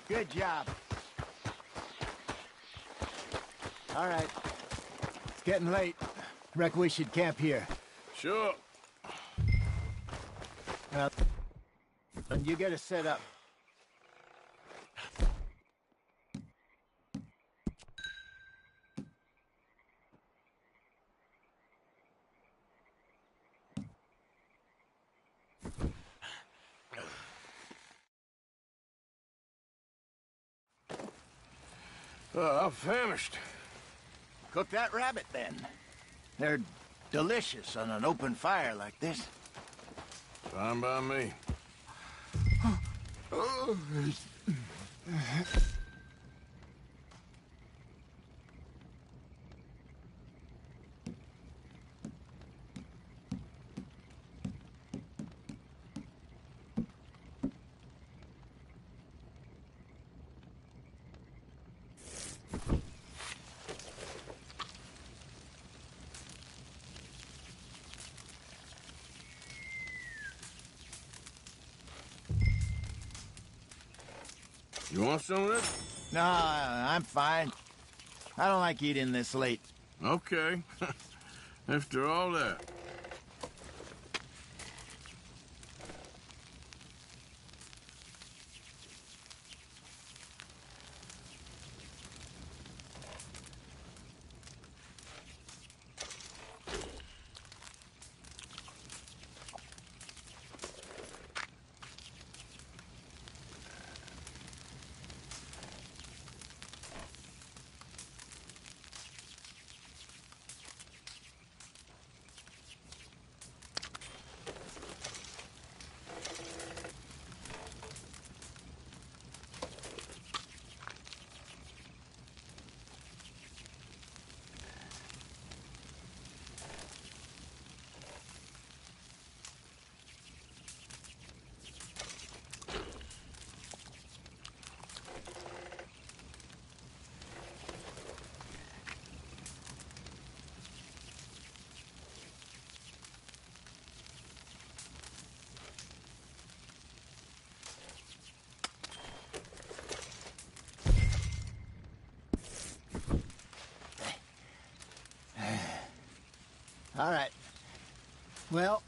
Good job. All right. It's getting late. Reckon we should camp here. Sure. And you get us set up. I'm famished. Cook that rabbit, then. They're delicious on an open fire like this. Fine by me. You want some of this? No, I'm fine. I don't like eating this late. Okay. After all that. All right. Well,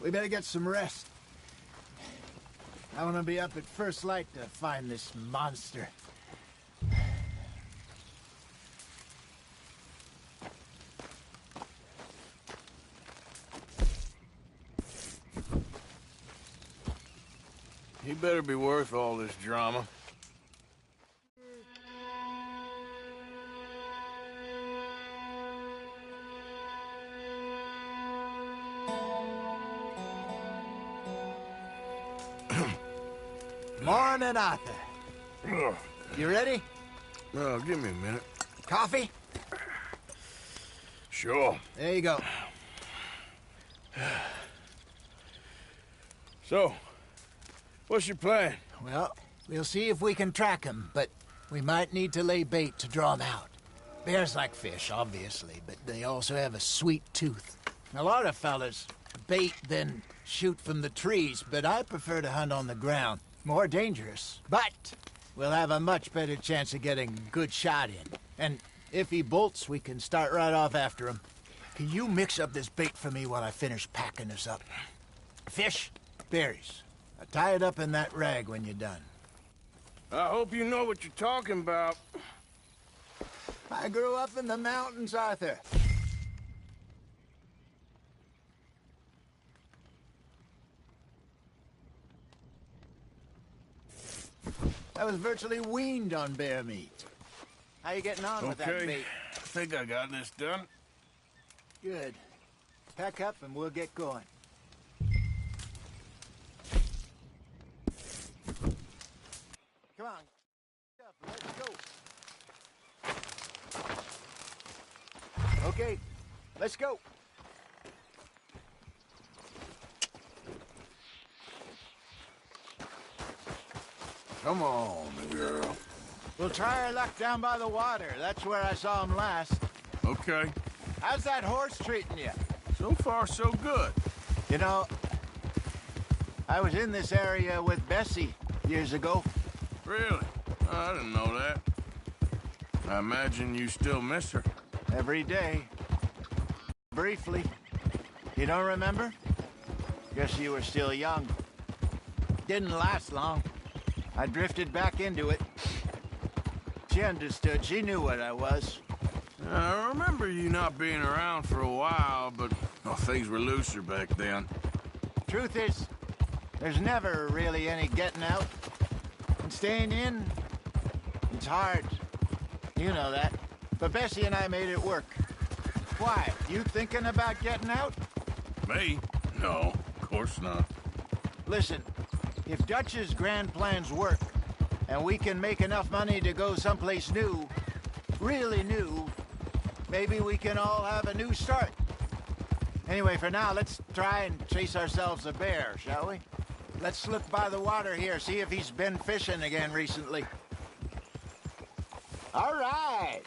we better get some rest. I want to be up at first light to find this monster. He better be worth all this drama. Morning, Arthur. Ugh. You ready? Well, give me a minute. Coffee? Sure. There you go. So, what's your plan? Well, we'll see if we can track him, but we might need to lay bait to draw him out. Bears like fish, obviously, but they also have a sweet tooth. A lot of fellas bait, then shoot from the trees, but I prefer to hunt on the ground. More dangerous, but we'll have a much better chance of getting a good shot in. And if he bolts, we can start right off after him. Can you mix up this bait for me while I finish packing this up? Fish, berries. Tie it up in that rag when you're done. I hope you know what you're talking about. I grew up in the mountains, Arthur. I was virtually weaned on bear meat. How you getting on with that Okay, bait? I think I got this done. Good. Pack up and we'll get going. Come on. Let's go. Okay, let's go. Come on, girl. We'll try our luck down by the water. That's where I saw him last. Okay. How's that horse treating you? So far, so good. You know, I was in this area with Bessie years ago. Really? I didn't know that. I imagine you still miss her. Every day. Briefly. You don't remember? Guess you were still young. Didn't last long. I drifted back into it. She understood. She knew what I was. I remember you not being around for a while, but things were looser back then. Truth is, there's never really any getting out. And staying in, it's hard. You know that. But Bessie and I made it work. Why? You thinking about getting out? Me? No, of course not. Listen, if Dutch's grand plans work, and we can make enough money to go someplace new, really new, maybe we can all have a new start. Anyway, for now, let's try and chase ourselves a bear, shall we? Let's look by the water here, see if he's been fishing again recently. All right.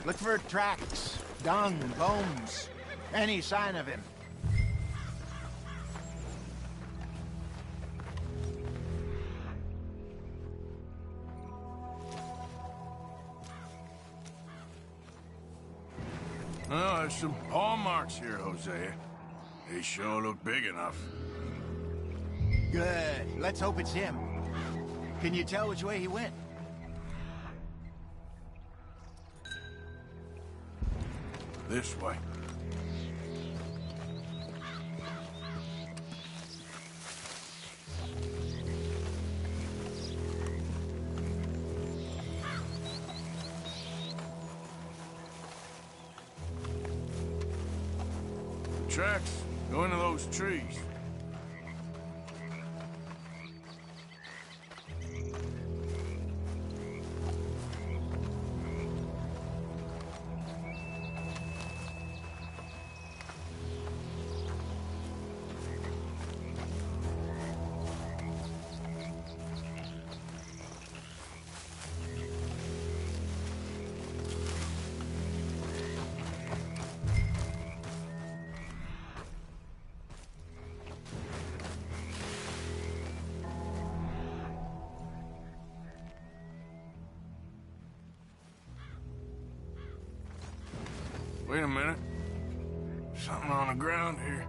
Look for tracks, dung, bones, any sign of him. Oh, there's some paw marks here, Hosea. They sure look big enough. Good. Let's hope it's him. Can you tell which way he went? This way. Tracks go into those trees. Wait a minute. Something on the ground here.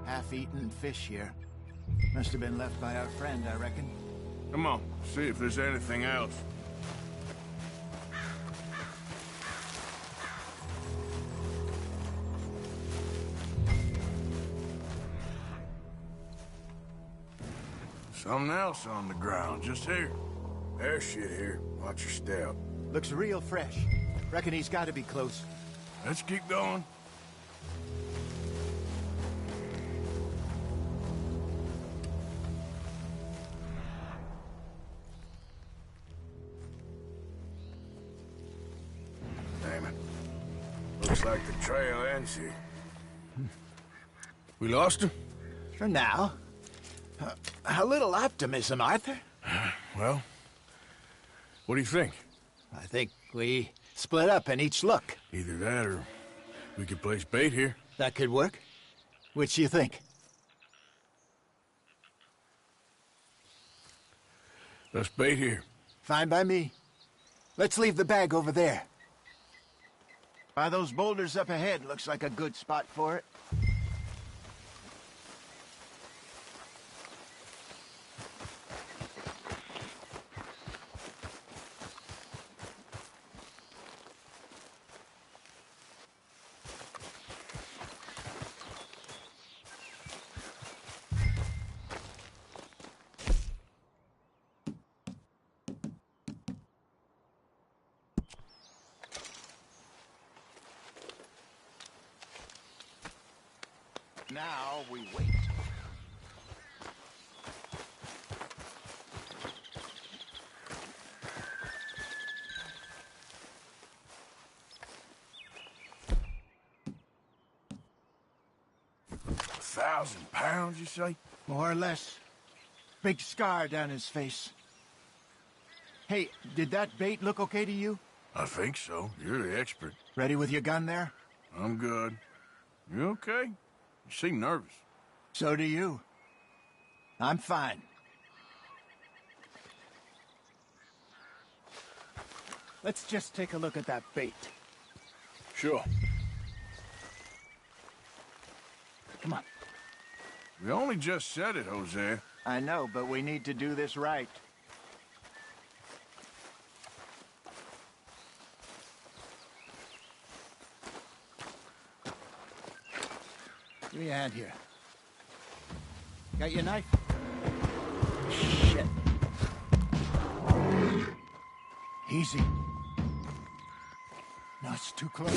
Half-eaten fish here. Must have been left by our friend, I reckon. Come on, see if there's anything else. Something else on the ground, just here. There's shit here. Watch your step. Looks real fresh. Reckon he's got to be close. Let's keep going. Damn it. Looks like the trail ends here. We lost him? For now. A little optimism, Arthur. Well, what do you think? I think we split up and each look. Either that or we could place bait here. That could work. Which you think? Let's bait here. Fine by me. Let's leave the bag over there. By those boulders up ahead, looks like a good spot for it. Now we wait. £1,000, you say? More or less. Big scar down his face. Hey, did that bait look okay to you? I think so. You're the expert. Ready with your gun there? I'm good. You okay? You seem nervous. So do you. I'm fine. Let's just take a look at that bait. Sure. Come on. We only just said it, Jose. I know, but we need to do this right. Give me a hand here. Got your knife? Shit. Easy. No, it's too close.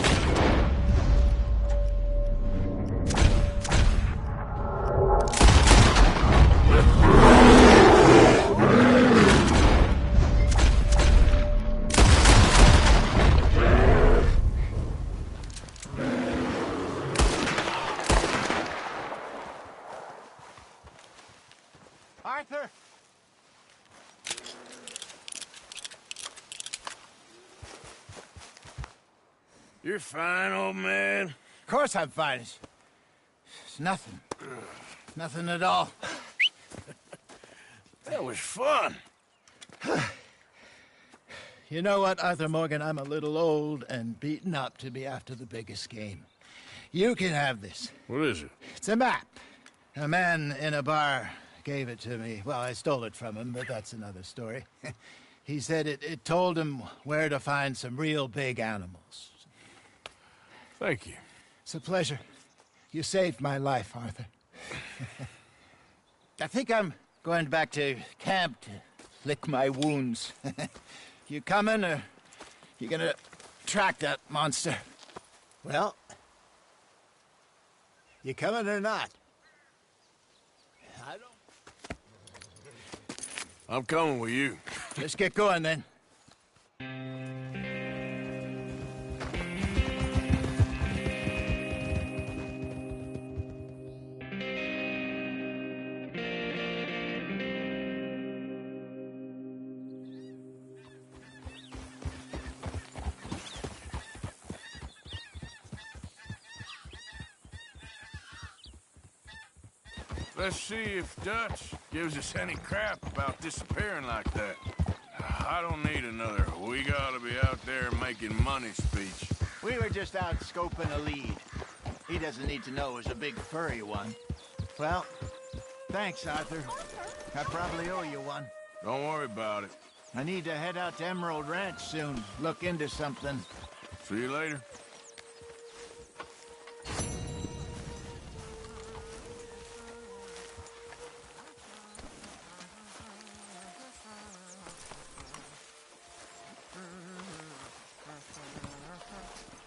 Arthur! You're fine, old man. Of course I'm fine. It's nothing. Nothing at all. That was fun. You know what, Arthur Morgan? I'm a little old and beaten up to be after the biggest game. You can have this. What is it? It's a map. A man in a bar gave it to me. Well, I stole it from him, but that's another story. He said it told him where to find some real big animals. Thank you. It's a pleasure. You saved my life, Arthur. I think I'm going back to camp to lick my wounds. You coming, or you gonna track that monster? Well, you coming or not? I don't... I'm coming with you. Let's get going, then. Let's see if Dutch gives us any crap about disappearing like that. I don't need another "we gotta be out there making money" speech. We were just out scoping a lead. He doesn't need to know it was a big furry one. Well, thanks, Arthur. I probably owe you one. Don't worry about it. I need to head out to Emerald Ranch soon. Look into something. See you later.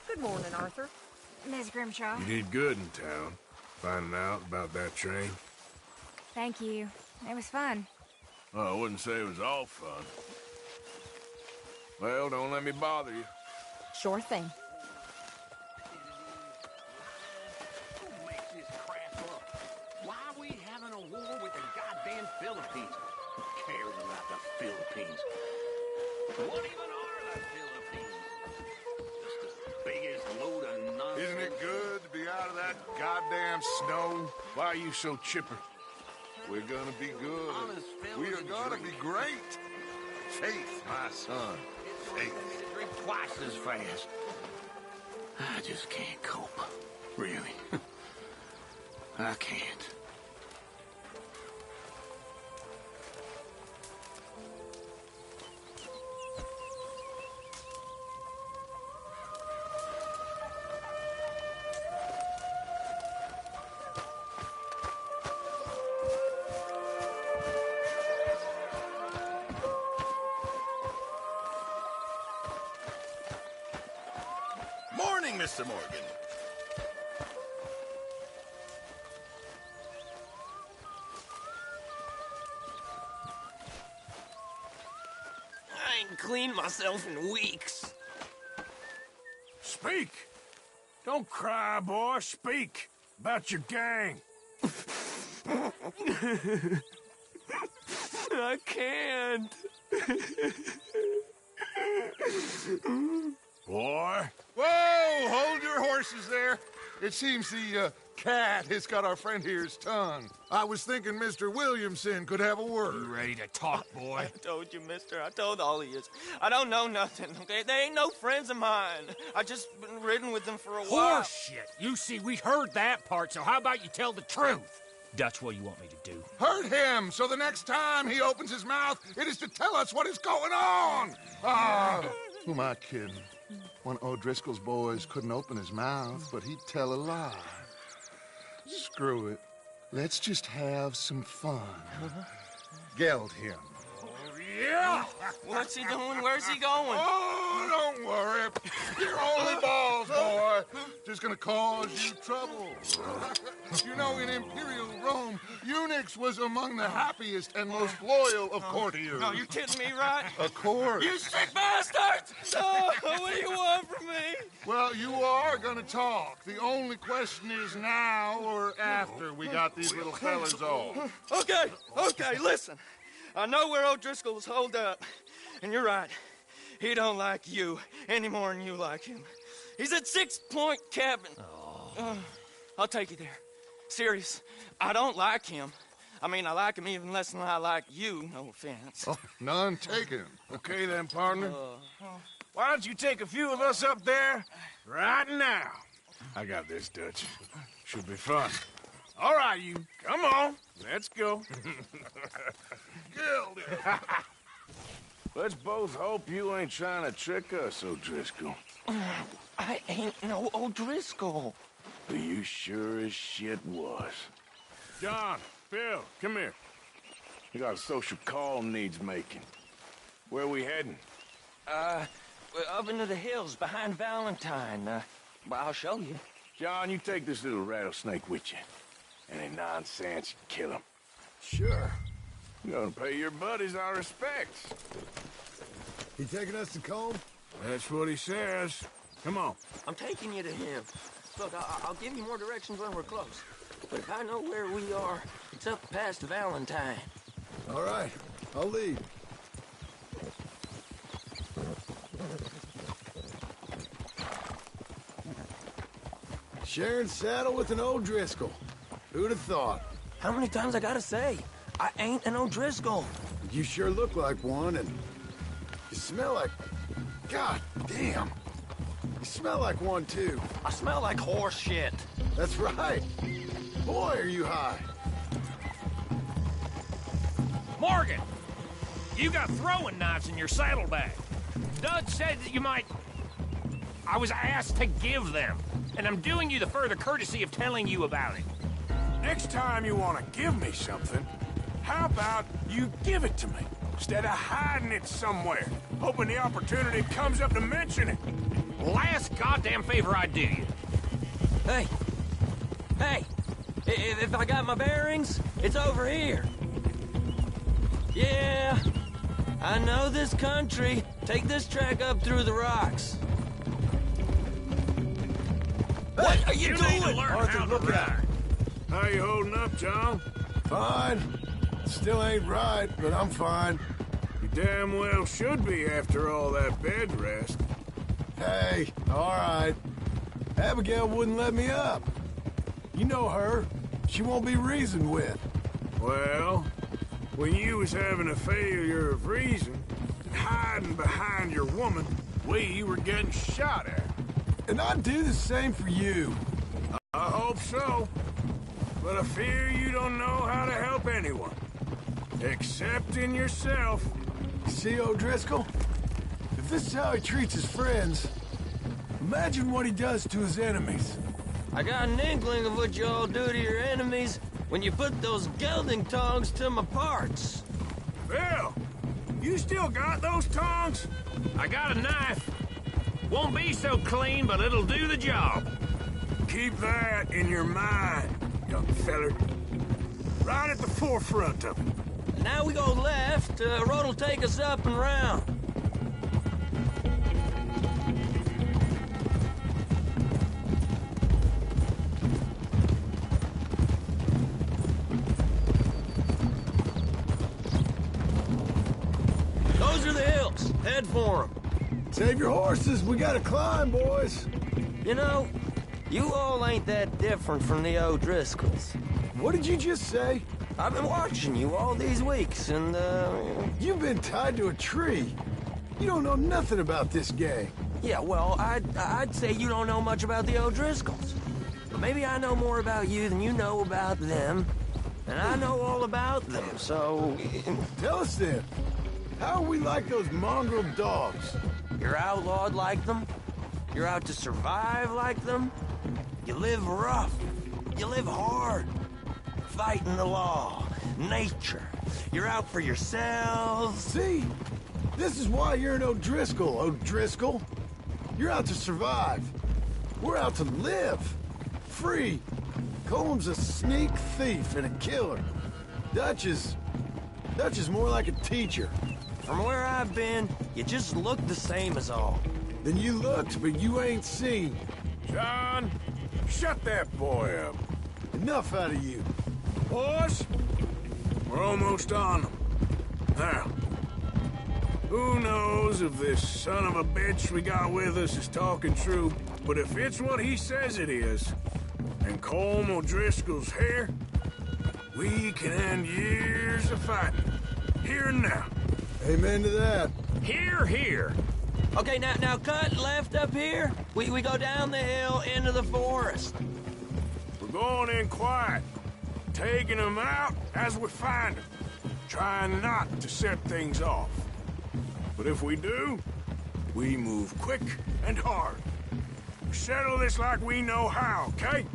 Good morning, Arthur. Miss Grimshaw. You did good in town, finding out about that train. Thank you. It was fun. Oh, I wouldn't say it was all fun. Well, don't let me bother you. Sure thing. Who makes this crap up? Why are we having a war with the goddamn Philippines? Who cares about the Philippines? What even are the Philippines? Just the biggest load of nonsense. Isn't it good to be out of that goddamn snow? Why are you so chipper? We're gonna be good. Honest fellas We are and gonna drink. be great. Faith, my son. Faith. Drink twice as fast. I just can't cope. Really. I can't. Morning, Mr. Morgan. I ain't cleaned myself in weeks. Speak! Don't cry, boy. Speak about your gang. I can't. Boy. Whoa! Hold your horses there. It seems the cat has got our friend here's tongue. I was thinking Mr. Williamson could have a word. You ready to talk, boy? I told you, mister. I told all of you. I don't know nothing, okay? They ain't no friends of mine. I just been riding with them for a while. Horseshit. You see, we heard that part, so how about you tell the truth? Dutch, what do you want me to do? Hurt him, so the next time he opens his mouth, it is to tell us what is going on. Who am I kidding? One O'Driscoll's boys couldn't open his mouth, but he'd tell a lie. Screw it. Let's just have some fun. Geld him. Yeah! What's he doing? Where's he going? Oh, don't worry. You're only balls, boy. Just gonna cause you trouble. You know, in Imperial Rome, eunuchs was among the happiest and most loyal of courtiers. No, you're kidding me, right? Of course. You sick bastards! Oh, what do you want from me? Well, you are gonna talk. The only question is now or after we got these little fellas off. Okay, listen. I know where O'Driscoll is holed up, and you're right. He don't like you any more than you like him. He's at 6 Point Cabin. I'll take you there. Serious, I don't like him. I mean, I like him even less than I like you, no offense. Oh, none taken. Okay then, partner. Why don't you take a few of us up there right now? I got this, Dutch. Should be fun. All right, you. Come on. Let's go. Let's both hope you ain't trying to trick us, O'Driscoll. I ain't no O'Driscoll. But you sure as shit was. John, Phil, come here. We got a social call needs making. Where we heading? We're up into the hills behind Valentine. Well, I'll show you. John, you take this little rattlesnake with you. Any nonsense, kill him. Sure. You're gonna pay your buddies our respects. He taking us to Combe? That's what he says. Come on. I'm taking you to him. Look, I'll give you more directions when we're close. But if I know where we are, it's up past Valentine. All right, I'll lead. Sharing saddle with an O'Driscoll. Who'd have thought? How many times I gotta say? I ain't an O'Driscoll. You sure look like one, and you smell like... God damn. You smell like one, too. I smell like horse shit. That's right. Boy, are you high. Morgan! You got throwing knives in your saddlebag. Dutch said that you might... I was asked to give them, and I'm doing you the further courtesy of telling you about it. Next time you want to give me something, how about you give it to me, instead of hiding it somewhere, hoping the opportunity comes up to mention it? Last goddamn favor I do you. Hey! If I got my bearings, it's over here. Yeah, I know this country. Take this track up through the rocks. What are you doing? Need to learn Arthur, how to look ride. out. How you holding up, John? Fine. Still ain't right, but I'm fine. You damn well should be after all that bed rest. Hey, all right. Abigail wouldn't let me up. You know her. She won't be reasoned with. Well, when you was having a failure of reason, hiding behind your woman, we were getting shot at. And I'd do the same for you. I hope so. But I fear you don't know how to help anyone. Except in yourself. See, O'Driscoll? If this is how he treats his friends, imagine what he does to his enemies. I got an inkling of what you all do to your enemies when you put those gelding tongs to my parts. Phil, you still got those tongs? I got a knife. Won't be so clean, but it'll do the job. Keep that in your mind, young feller. Right at the forefront of it. Now we go left, road'll take us up and round. Those are the hills. Head for them. Save your horses. We gotta climb, boys. You know, You all ain't that different from the O'Driscolls. What did you just say? I've been watching you all these weeks, and, You've been tied to a tree. You don't know nothing about this gang. yeah, well, I'd say you don't know much about the O'Driscolls. But maybe I know more about you than you know about them. And I know all about them, so... Tell us then. How are we like those mongrel dogs? You're outlawed like them. You're out to survive like them. You live rough. You live hard. Fighting the law. Nature. You're out for yourselves. See? This is why you're an O'Driscoll, O'Driscoll. You're out to survive. We're out to live. Free. Colm's a sneak thief and a killer. Dutch is more like a teacher. From where I've been, you just look the same as all. Then you looked, but you ain't seen. John, shut that boy up. Enough out of you. Boys, we're almost on them. Now, who knows if this son of a bitch we got with us is talking true, but if it's what he says it is, and Colm O'Driscoll's here, we can end years of fighting. Here and now. Amen to that. Here, here. Okay, now cut left up here. We go down the hill into the forest. We're going in quiet, taking them out as we find them, trying not to set things off. But if we do, we move quick and hard. We settle this like we know how, okay?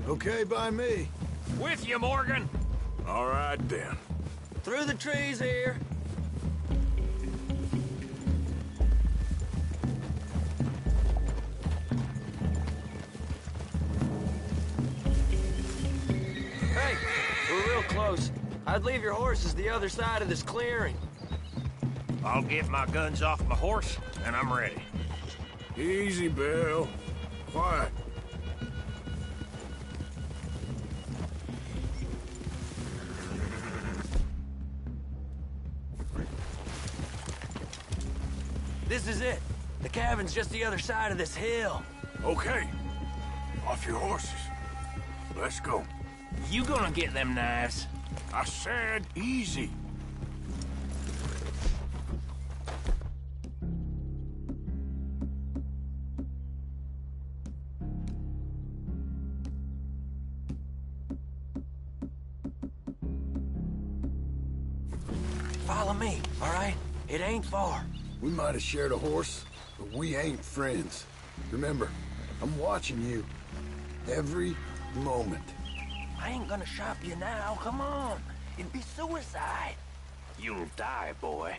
Okay by me. With you, Morgan. All right, then. Through the trees here. Hey, we're real close. I'd leave your horses the other side of this clearing. I'll get my guns off my horse, and I'm ready. Easy, Bill. Quiet. This is it. The cabin's just the other side of this hill. Okay. Off your horses. Let's go. You gonna get them knives? I said easy. Follow me, all right? It ain't far. We might have shared a horse, but we ain't friends. Remember, I'm watching you. Every moment. I ain't gonna shop you now, come on. It'd be suicide. You'll die, boy.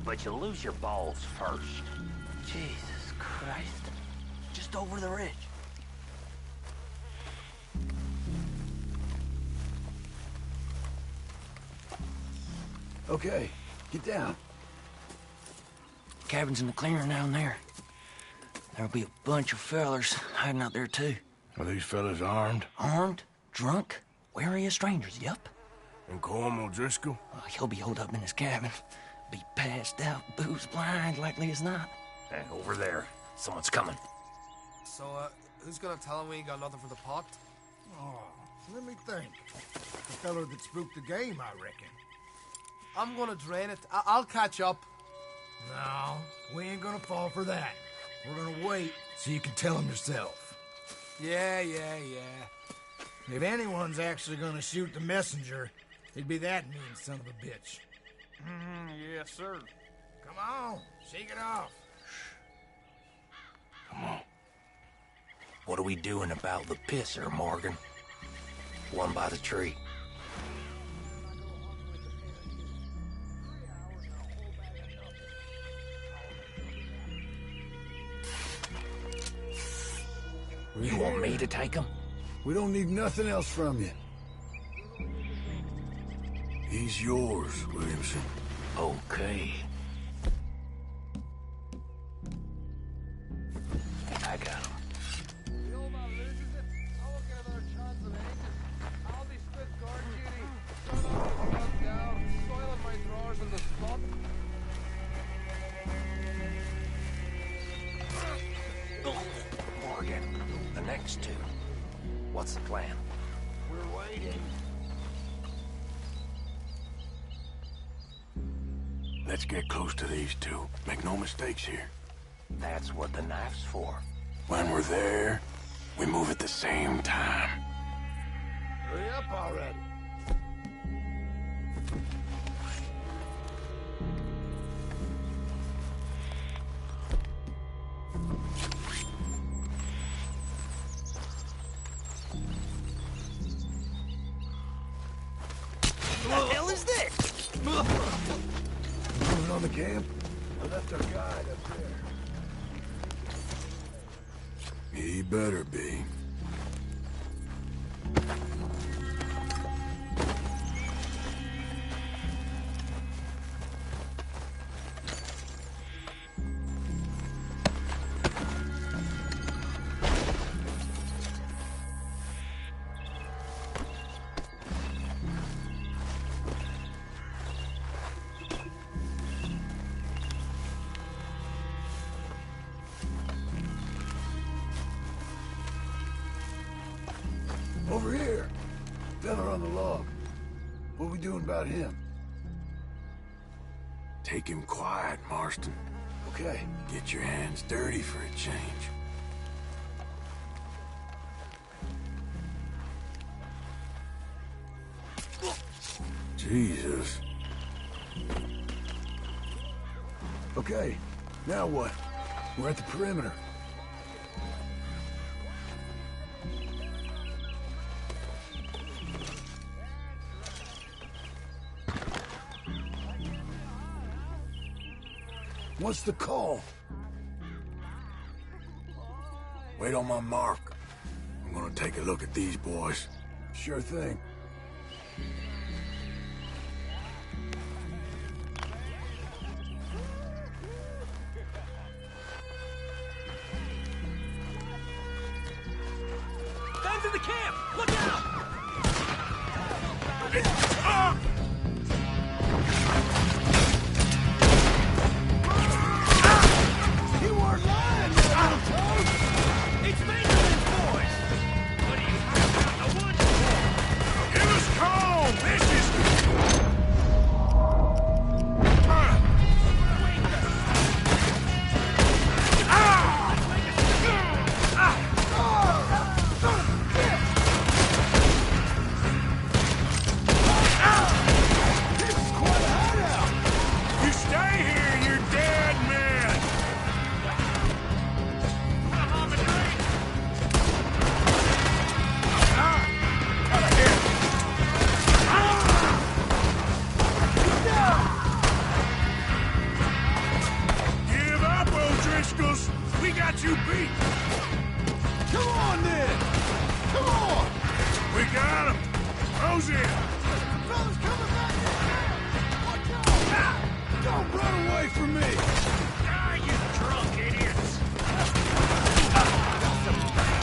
But you'll lose your balls first. Jesus Christ. Just over the ridge. Okay, get down. Cabin's in the clearing down there. There'll be a bunch of fellers hiding out there, too. Are these fellas armed? Armed, drunk, wary of strangers, yup. And Colm O'Driscoll? He'll be holed up in his cabin. Be passed out, booze blind, likely as not. Hey, over there. Someone's coming. So, who's gonna tell him we ain't got nothing for the pot? Oh, let me think. The feller that spooked the game, I reckon. I'm gonna drain it. I'll catch up. No, we ain't gonna fall for that. We're gonna wait so you can tell him yourself. Yeah. If anyone's actually gonna shoot the messenger, it'd be that mean son of a bitch. Yes, sir. Come on, shake it off. Come on. What are we doing about the pisser, Morgan? One by the tree. You want me to take him? We don't need nothing else from you. He's yours, Williamson. Okay. I got him. The old man loses it. I won't get another chance of ages. I'll be split guard duty. Turn off the front down. Soiling my drawers in the spot. Let's get close to these two. Make no mistakes here. That's what the knife's for. When we're there, we move at the same time. Hurry up already. What the hell is this? Moving on the camp? I left our guide up there. He better be. Over here. Fella on the log. What we doing about him? Take him quiet, Marston. Okay. Get your hands dirty for a change. Jesus. Okay. Now what? We're at the perimeter. What's the call? Wait on my mark. I'm gonna take a look at these boys. Sure thing. Guns in the camp! Look out! You weren't lying, you little toad! It's Benjamin's boys! What are you hiding out in the woods for? Give us calm! This is... You stay here, you're dead men! Give up, O'Driscolls! We got you beat! Come on, then! Come on! We got him! Close in! Fellas coming back in! Watch out! Don't run away from me! Ah, you drunk idiots!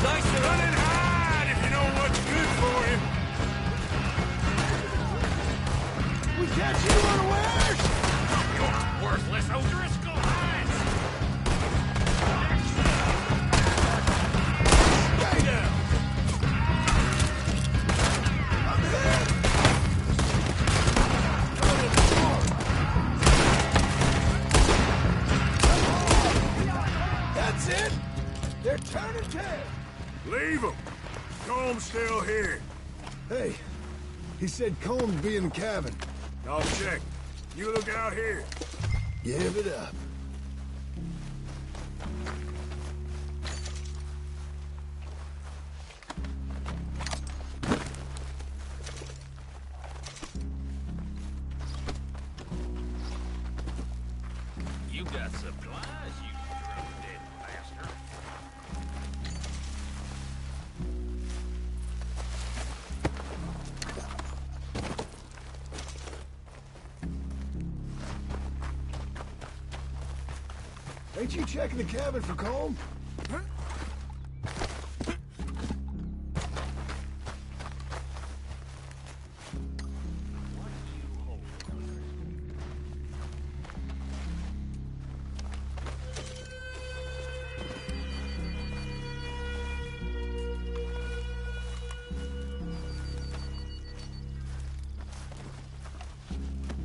Nice Run and hide if you know what's good for you! We catch you unawares! You're worthless O'Driscoll hides! Stay down! I'm hit! That's it! They're turning tail! Leave him! Comb's still here. Hey, he said Combs be in the cabin. I'll check. You look out here. Give it up. You got supplies, you drunk dead bastard. Ain't you checking the cabin for Colm?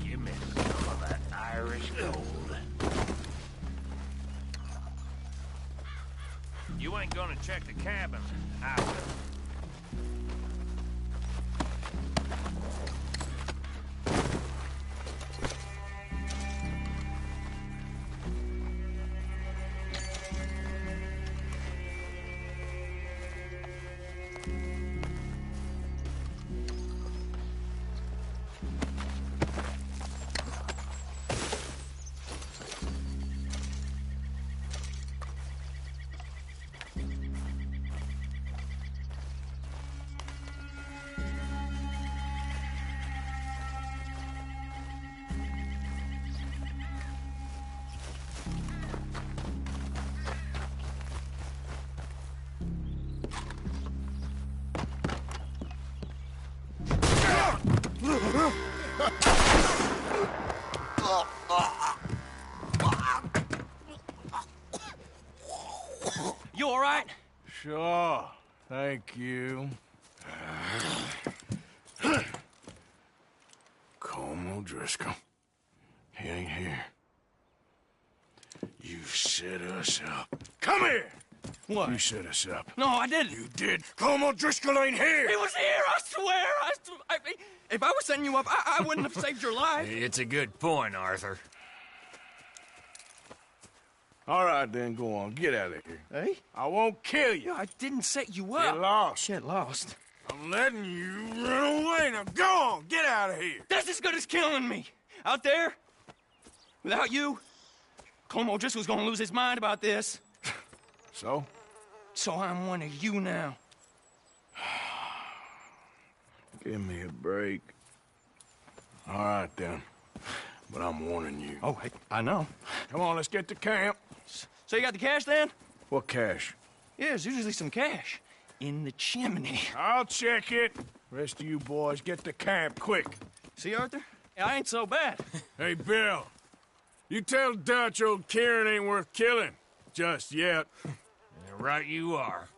Give me some of that Irish You ain't gonna check the cabin, either. You all right? Sure. Thank you. Colm O'Driscoll. He ain't here. You set us up. Come here! What? You set us up. No, I didn't. You did. Colm O'Driscoll ain't here! He was here, I swear! If I was setting you up, I wouldn't have saved your life. It's a good point, Arthur. All right, then, go on. Get out of here. Hey? I won't kill you. I didn't set you up. Get lost. Get lost. I'm letting you run away. Now go on. Get out of here. That's as good as killing me. Out there, without you, Colm O'Driscoll's gonna lose his mind about this. So? So I'm one of you now. Give me a break. All right, then. But I'm warning you. Oh, hey, I know. Come on, let's get to camp. So you got the cash then? What cash? Yeah, there's usually some cash. In the chimney. I'll check it. Rest of you boys, get to camp, quick. See, Arthur? I ain't so bad. Hey, Bill. You tell Dutch old Kieran ain't worth killing. Just yet. Right you are.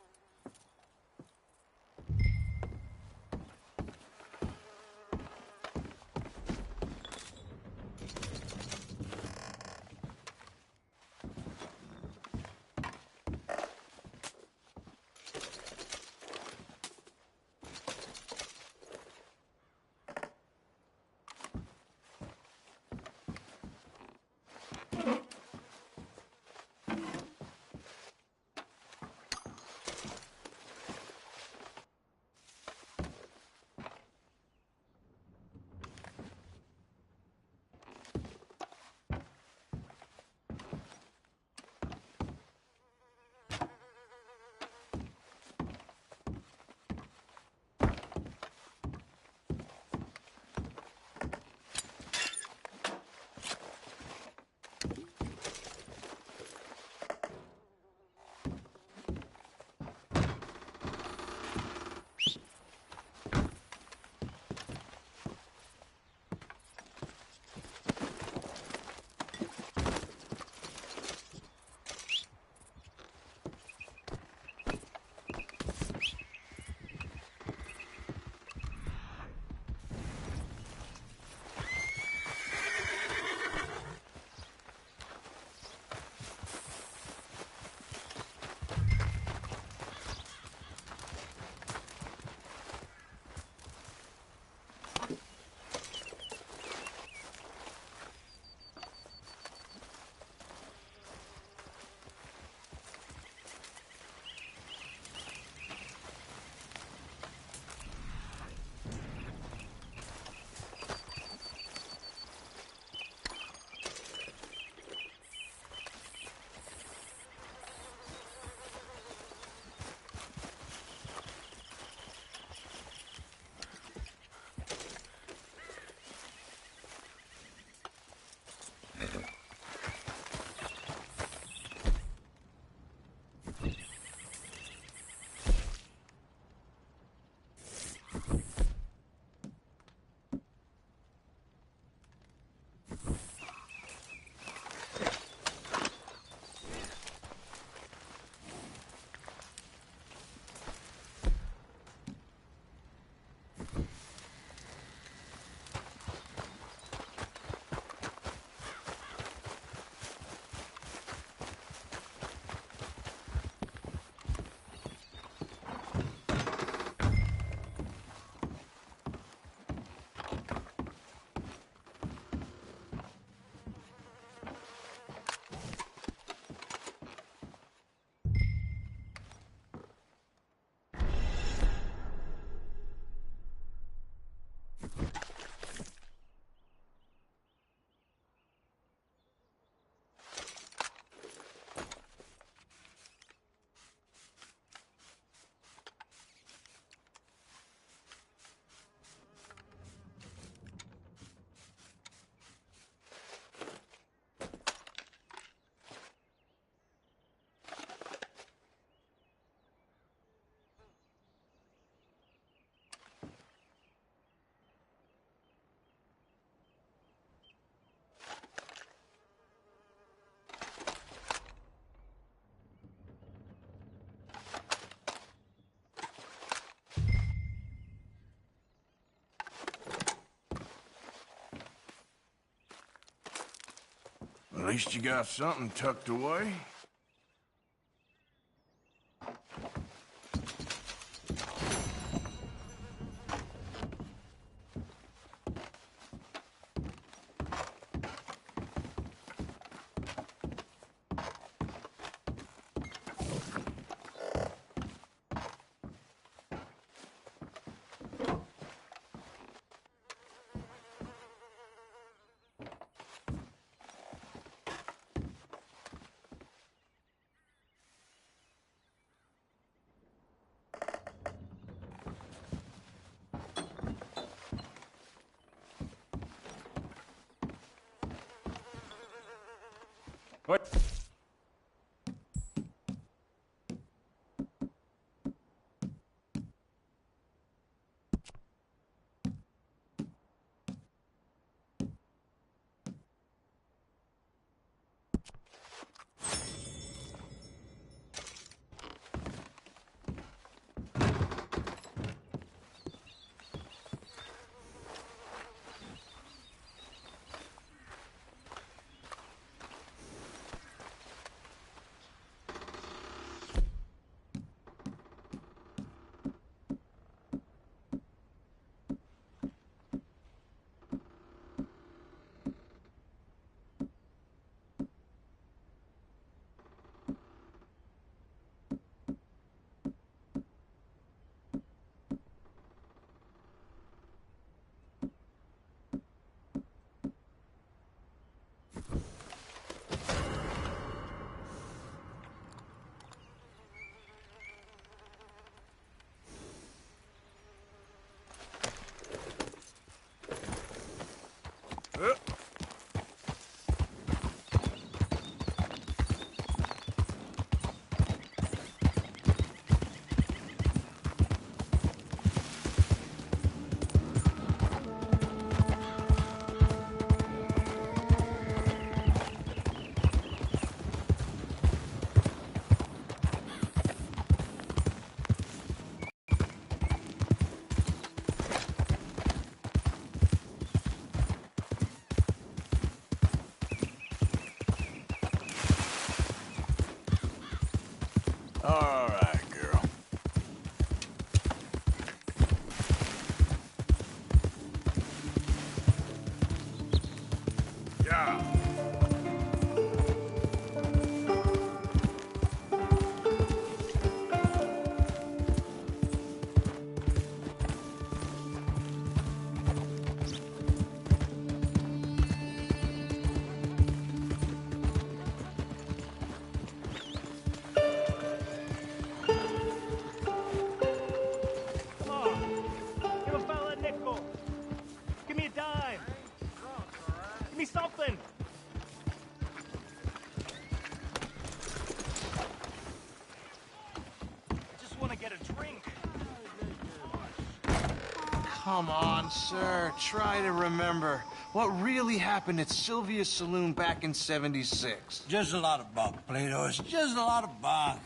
At least you got something tucked away. What? All right, girl. Yeah. Me something! Just want to get a drink. Come on, sir. Try to remember. What really happened at Sylvia's Saloon back in '76? Just a lot of bunk, Plato. It's just a lot of bunk.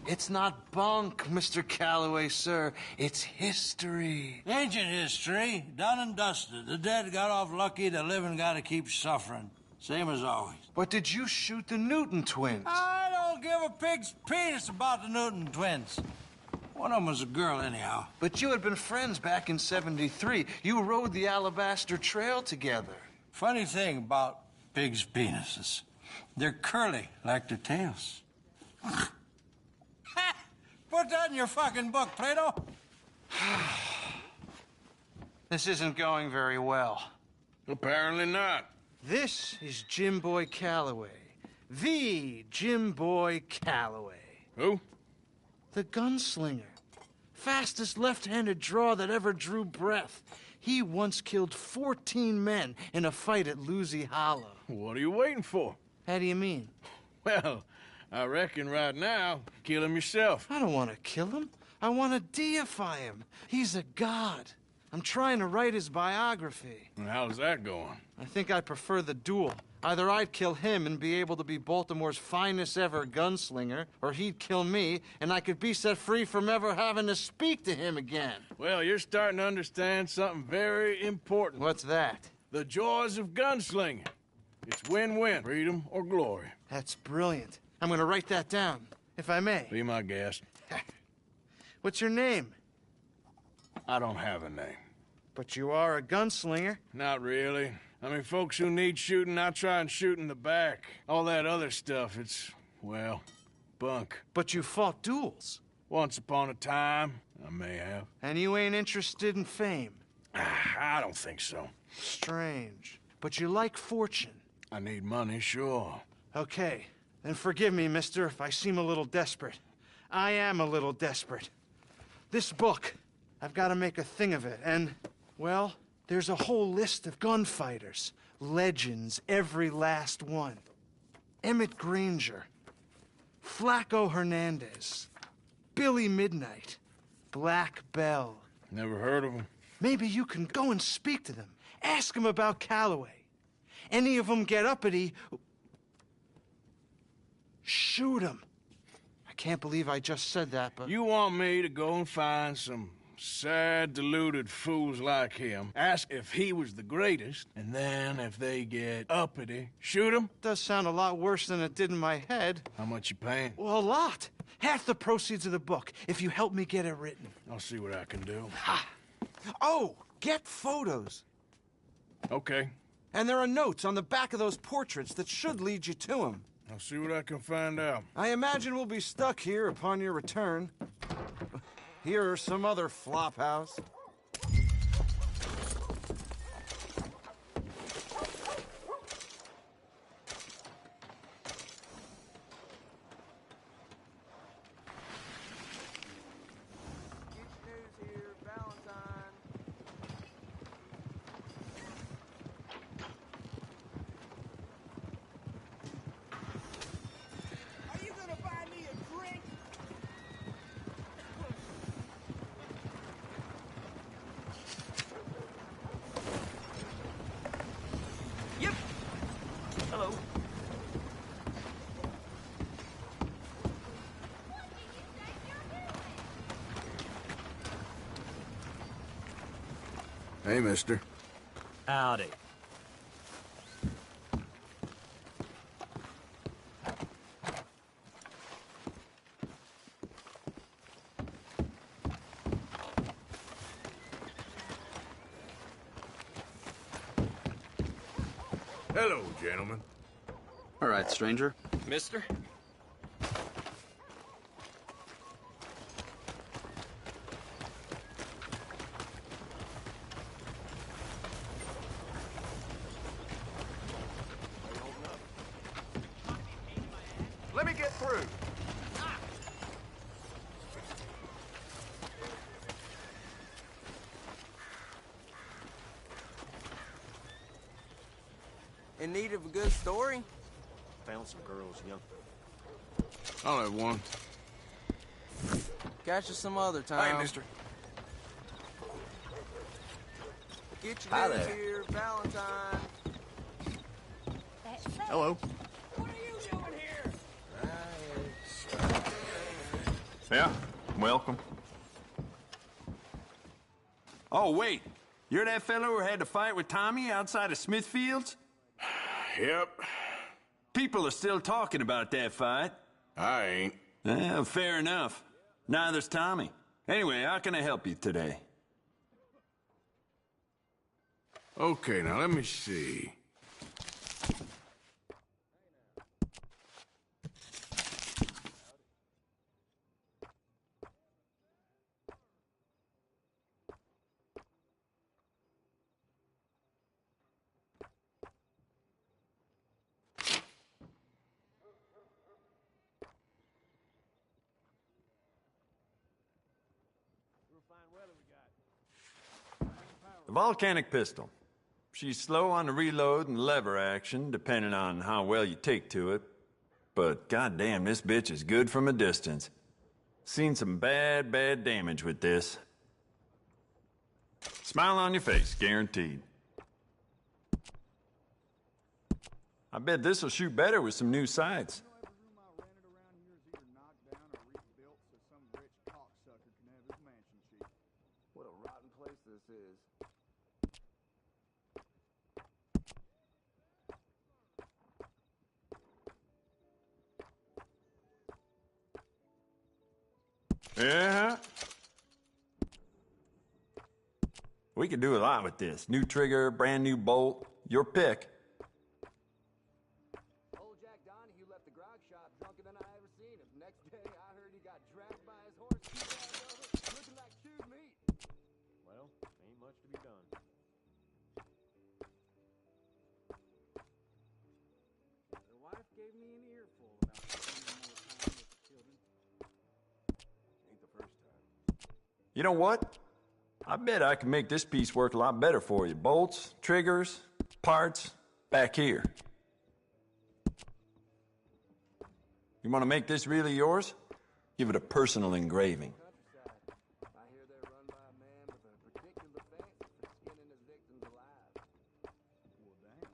It's not bunk, Mr. Calloway, sir. It's history. Ancient history, done and dusted. The dead got off lucky, the living gotta keep suffering. Same as always. But did you shoot the Newton twins? I don't give a pig's penis about the Newton twins. One of them was a girl, anyhow. But you had been friends back in '73. You rode the Alabaster Trail together. Funny thing about pigs' penises. They're curly, like their tails. Put that in your fucking book, Plato. This isn't going very well. Apparently not. This is Jim Boy Calloway. The Jim Boy Calloway. Who? The gunslinger. Fastest left-handed draw that ever drew breath. He once killed 14 men in a fight at Lucy Hollow. What are you waiting for? How do you mean? Well, I reckon right now, kill him yourself. I don't want to kill him. I want to deify him. He's a god. I'm trying to write his biography. And how's that going? I think I prefer the duel. Either I'd kill him and be able to be Baltimore's finest ever gunslinger, or he'd kill me, and I could be set free from ever having to speak to him again. Well, you're starting to understand something very important. What's that? The joys of gunslinging. It's win-win, freedom or glory. That's brilliant. I'm gonna write that down, if I may. Be my guest. What's your name? I don't have a name. But you are a gunslinger. Not really. I mean, folks who need shooting, I try and shoot in the back. All that other stuff, it's, well, bunk. But you fought duels. Once upon a time, I may have. And you ain't interested in fame. I don't think so. Strange. But you like fortune. I need money, sure. Okay. Then forgive me, mister, if I seem a little desperate. I am a little desperate. This book, I've got to make a thing of it, and, well, there's a whole list of gunfighters. Legends, every last one. Emmett Granger. Flaco Hernandez. Billy Midnight. Black Bell. Never heard of them. Maybe you can go and speak to them. Ask them about Calloway. Any of them get uppity, shoot them. I can't believe I just said that, but... You want me to go and find some sad, deluded fools like him, ask if he was the greatest, and then if they get uppity, shoot him? Does sound a lot worse than it did in my head. How much you paying? Well, a lot. Half the proceeds of the book, if you help me get it written. I'll see what I can do. Ha! Oh, get photos. Okay. And there are notes on the back of those portraits that should lead you to him. I'll see what I can find out. I imagine we'll be stuck here upon your return. Here or some other flop house. Hey, mister. Howdy. Hello, gentlemen. All right, stranger. Mister? Let me get through. In need of a good story? Found some girls, young. I'll have one. Catch us some other time. Hey, mister. Get your Hi news there. here, Valentine. Hello. What are you doing here? Yeah, welcome. Oh, wait. You're that fellow who had to fight with Tommy outside of Smithfield's? Yep. People are still talking about that fight. I ain't. Fair enough. Neither's Tommy. Anyway, how can I help you today? Okay, now let me see. The volcanic pistol. She's slow on the reload and lever action, depending on how well you take to it. But goddamn, this bitch is good from a distance. Seen some bad damage with this. Smile on your face, guaranteed. I bet this'll shoot better with some new sights. What a rotten place this is. Yeah? We could do a lot with this. New trigger, brand new bolt, your pick. Old Jack Donahue left the grog shop drunker than I ever seen him. Next day, I heard he got dragged by his horse, looking like chewed meat. Well, ain't much to be done. The wife gave me an earful about spending more time with the children. Ain't the first time. You know what? I bet I can make this piece work a lot better for you. Bolts, triggers, parts, back here. You want to make this really yours? Give it a personal engraving. I hear they're run by a man with a particular fancy for skinning his victims alive. Well, damn.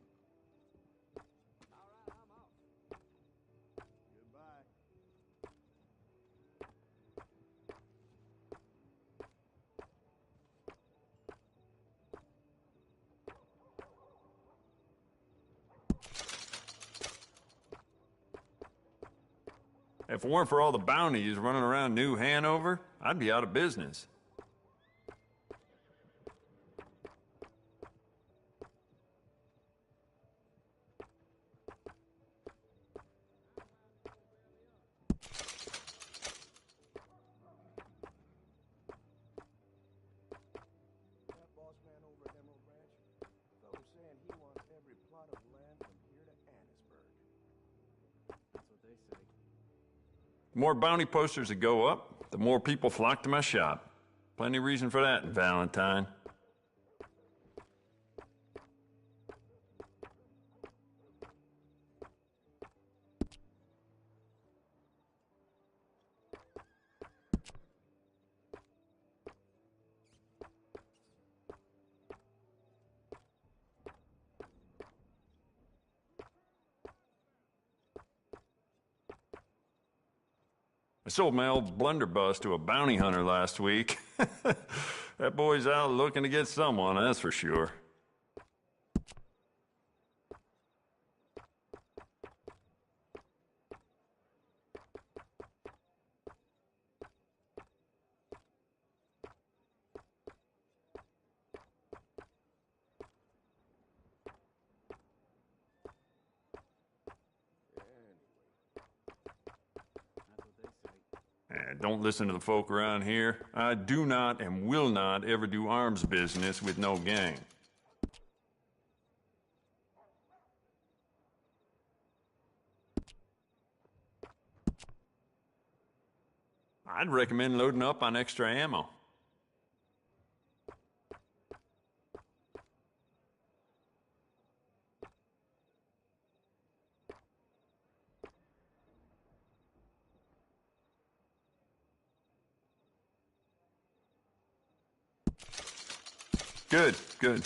All right, I'm off. Goodbye. If it weren't for all the bounties running around New Hanover, I'd be out of business. That boss man over at Emerald Ranch, fellow saying he wants every plot of land from here to Annisburg. That's what they say. The more bounty posters that go up, the more people flock to my shop. Plenty of reason for that in Valentine. I sold my old blunderbuss to a bounty hunter last week. That boy's out looking to get someone, that's for sure. Don't listen to the folk around here. I do not and will not ever do arms business with no gang. I'd recommend loading up on extra ammo. Good, good.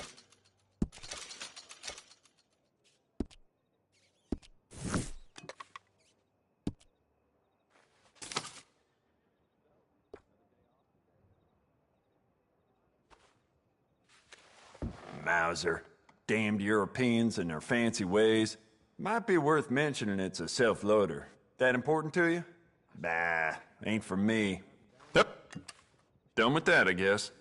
Mauser. Damned Europeans and their fancy ways. Might be worth mentioning it's a self-loader. That important to you? Bah, ain't for me. Yep. Done with that, I guess.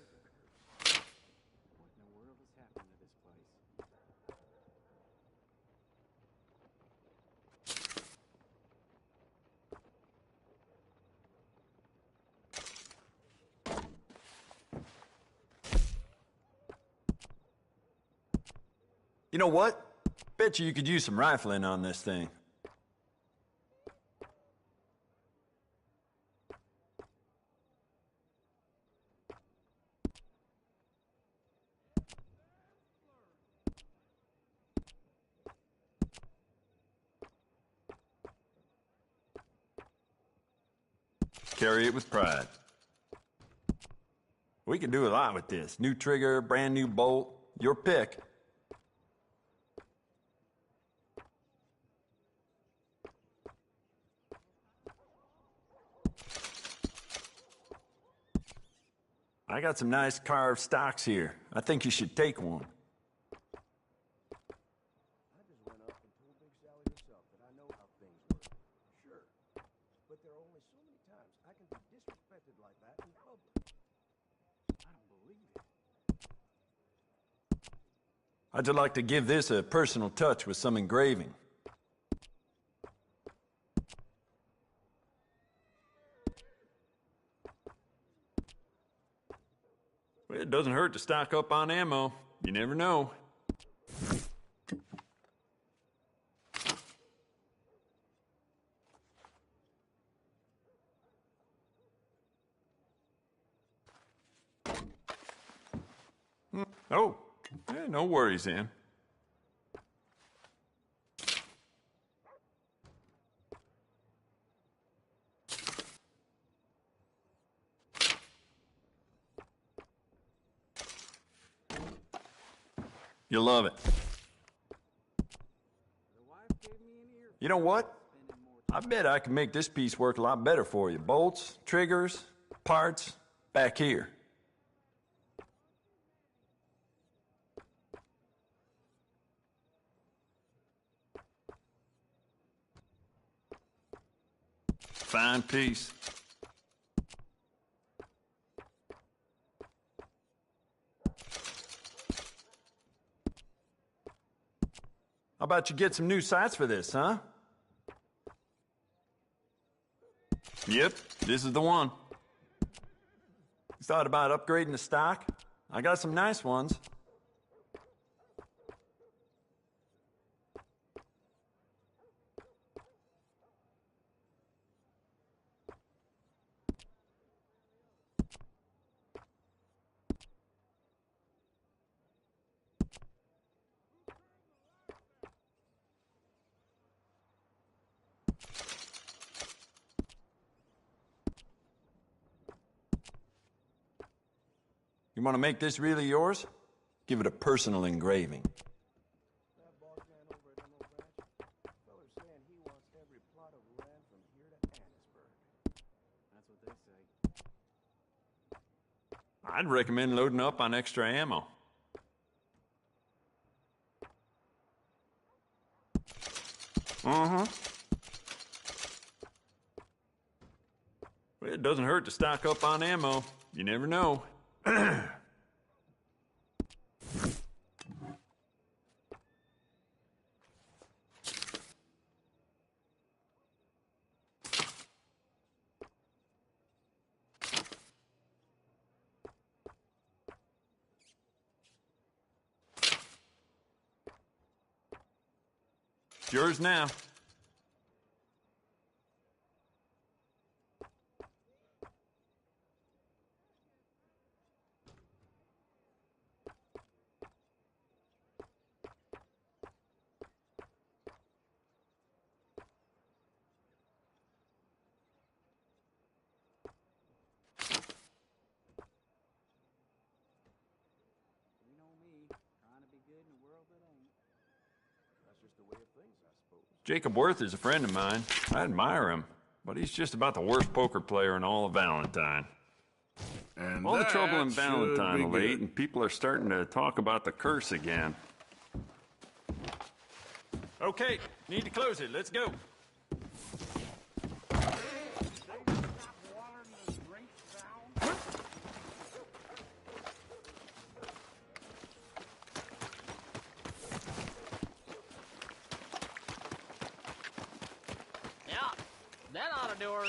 You know what? Bet you could use some rifling on this thing. Carry it with pride. We can do a lot with this. New trigger, brand new bolt, your pick. I got some nice carved stocks here. I think you should take one. I just went up and told Big Sally herself that I know how things work. Sure. But there are only so many times I can disrespected like that in public. I don't believe it. I'd just like to give this a personal touch with some engraving. Well, it doesn't hurt to stock up on ammo. You never know. Oh, no worries, Em. You'll love it. You know what? I bet I can make this piece work a lot better for you. Bolts, triggers, parts, back here. Fine piece. How about you get some new sights for this, huh? Yep, this is the one. You thought about upgrading the stock? I got some nice ones. You want to make this really yours? Give it a personal engraving. That bartender over at Emerald Ranch, feller's saying he wants every plot of land from here to Annisburg. That's what they say. I'd recommend loading up on extra ammo. Uh-huh. Well, it doesn't hurt to stock up on ammo. You never know. It's yours now. You know me, trying to be good in a world that ain't. That's just the way of things, I suppose. Jacob Worth is a friend of mine. I admire him, but he's just about the worst poker player in all of Valentine. And all the trouble in that should Valentine be of late, good. and people are starting to talk about the curse again. Okay, need to close it. Let's go. Yeah, that ought to do her.